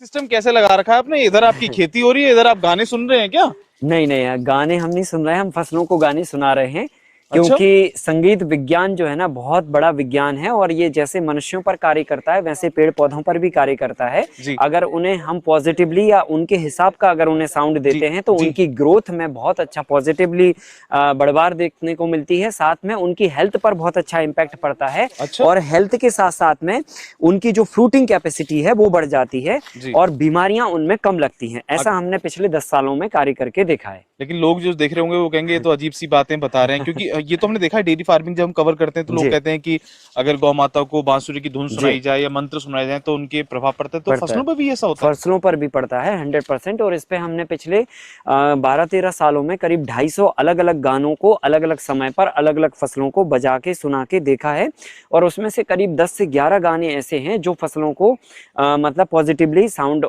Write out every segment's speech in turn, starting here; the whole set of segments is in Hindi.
सिस्टम कैसे लगा रखा है आपने? इधर आपकी खेती हो रही है, इधर आप गाने सुन रहे हैं क्या? नहीं नहीं यार, गाने हम नहीं सुन रहे हैं, हम फसलों को गाने सुना रहे हैं। अच्छा। क्योंकि संगीत विज्ञान जो है ना, बहुत बड़ा विज्ञान है, और ये जैसे मनुष्यों पर कार्य करता है वैसे पेड़ पौधों पर भी कार्य करता है। जी अगर उन्हें हम पॉजिटिवली या उनके हिसाब का अगर उन्हें साउंड जी देते हैं तो जी। उनकी ग्रोथ में बहुत अच्छा पॉजिटिवली बढ़वार देखने को मिलती है। साथ में उनकी हेल्थ पर बहुत अच्छा इम्पैक्ट पड़ता है। अच्छा। और हेल्थ के साथ साथ में उनकी जो फ्रूटिंग कैपेसिटी है वो बढ़ जाती है, जी। और बीमारियां उनमें कम लगती हैं। ऐसा अग- हमने पिछले 10 सालों में कार्य करके देखा है। लेकिन लोग जो देख रहे होंगे वो कहेंगे ये तो अजीब सी बातें बता रहे हैं, क्योंकि ये तो हमने देखा है डेयरी फार्मिंग जब हम कवर करते हैं तो लोग जी कहते हैं कि अगर गौ माता को बांसुरी की धुन जी सुनाई जाए या मंत्र सुनाए जाए तो उनके प्रभाव पड़ता है, तो पड़ता है। फसलों पर भी ऐसा होता है? फसलों पर भी पड़ता है 100%। और इस पे हमने पिछले 12-13 सालों में करीब 250 अलग अलग गानों को अलग अलग समय पर अलग अलग फसलों को बजा के सुना के देखा है। और उसमें से करीब 10 से 11 गाने ऐसे हैं जो फसलों को मतलब पॉजिटिवली साउंड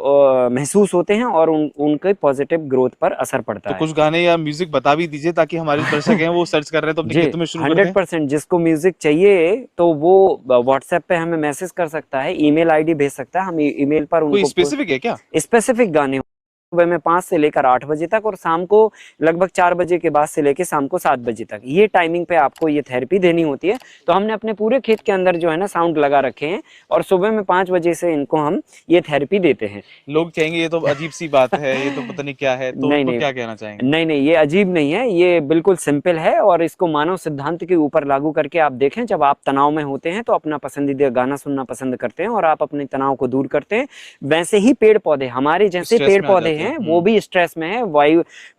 महसूस होते हैं, और उनके पॉजिटिव ग्रोथ पर असर तो पड़ता है। कुछ गाने या म्यूजिक बता भी दीजिए ताकि हमारे जो दर्शक हैं वो सर्च कर रहे हैं तो अपने जी, खेतों में शुरू कर दें। 100%। जिसको म्यूजिक चाहिए तो वो व्हाट्सएप पे हमें मैसेज कर सकता है, ईमेल आईडी भेज सकता है, हम ईमेल पर कोई उनको स्पेसिफिक है क्या? स्पेसिफिक गाने सुबह में 5 से लेकर 8 बजे तक, और शाम को लगभग 4 बजे के बाद से लेकर शाम को 7 बजे तक, ये टाइमिंग पे आपको ये थेरेपी देनी होती है। तो हमने अपने पूरे खेत के अंदर जो है ना साउंड लगा रखे हैं, और सुबह में 5 बजे से इनको हम ये थेरेपी देते हैं। लोग कहेंगे ये तो अजीब सी बात है, ये तो पता नहीं क्या है, तो नहीं उनको नहीं, क्या कहना चाहेंगे? नहीं नहीं, ये अजीब नहीं है, ये बिल्कुल सिंपल है। और इसको मानव सिद्धांत के ऊपर लागू करके आप देखें, जब आप तनाव में होते हैं तो अपना पसंदीदा गाना सुनना पसंद करते हैं और आप अपने तनाव को दूर करते हैं। वैसे ही पेड़ पौधे, हमारे जैसे स्ट्रेस पेड़ में आ पौधे जाते हैं। हैं, वो भी स्ट्रेस में है।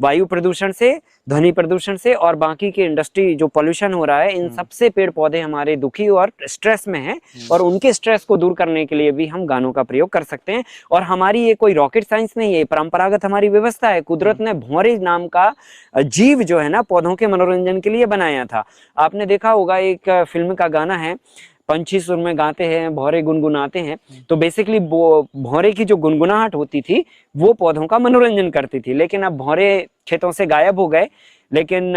वायु प्रदूषण से, ध्वनि प्रदूषण से, और बाकी के इंडस्ट्री जो पोल्यूशन हो रहा है, इन हम्म। सब से पेड़ पौधे हमारे दुखी और स्ट्रेस में हैं। हम्म। और उनके स्ट्रेस को दूर करने के लिए भी हम गानों का प्रयोग कर सकते हैं। और हमारी ये कोई रॉकेट साइंस नहीं है, परंपरागत हमारी व्यवस्था है। कुदरत ने भौरे नाम का जीव जो है ना पौधों के मनोरंजन के लिए बनाया था। आपने देखा होगा, एक फिल्म का गाना है, पंछी सुर में गाते हैं, भौरे गुनगुनाते हैं। तो बेसिकली भौरे की जो गुनगुनाहट होती थी वो पौधों का मनोरंजन करती थी। लेकिन अब भौरे खेतों से गायब हो गए। लेकिन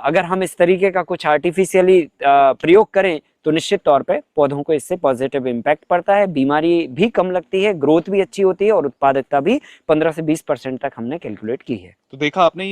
अगर हम इस तरीके का कुछ आर्टिफिशियली प्रयोग करें तो निश्चित तौर पे पौधों को इससे पॉजिटिव इम्पैक्ट पड़ता है, बीमारी भी कम लगती है, ग्रोथ भी अच्छी होती है, और उत्पादकता भी 15 से 20% तक हमने कैलकुलेट की है। तो देखा आपने।